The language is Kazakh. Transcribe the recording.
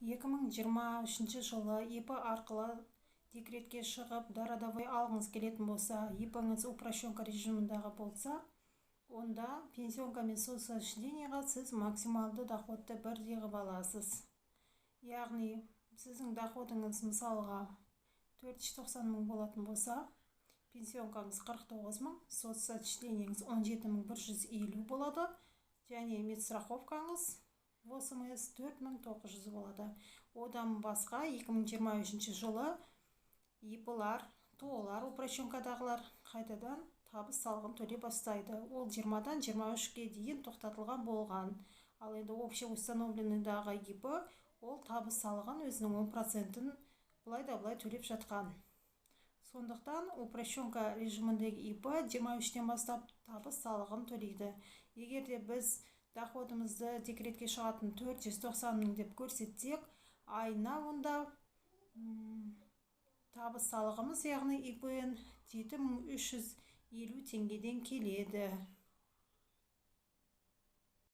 2023 жылы ИП арқылы декретке шығып дарадавай алғыңыз келетін болса, ИП-ңіз упрощенка режимындағы болса, онда пенсионка мен соцсочислениеға сіз максималды доходты бірдей қылып аласыз. Яғни, сіздің доходыңыз мысалға 490 мың болатын болса, пенсионкаңыз 49 мың, соцсочислениеңіз 17.150 болады, және медстраховкаңыз ВОСМС 4900 болады. Одан басқа 2023 жылы ИП-лар, ТО-лар, упрощенкадағылар қайтадан табыс салығын төлей бастайды. Ол 20-дан 23-ге дейін тоқтатылған болған. Ал енді общеустановленныйдағы ИП ол табыс салығын өзінің 10%-ін бұлай да бұлай төлеп жатқан. Сондықтан упрощенка режиміндегі ИП 23-тен бастап табыс салығын төлейді. Егер де біз доходымызды декретке шығатын 490 мың деп көрсетсек, айына онда табыс салығымыз, яғни ИП-н 7350 теңгеден келеді.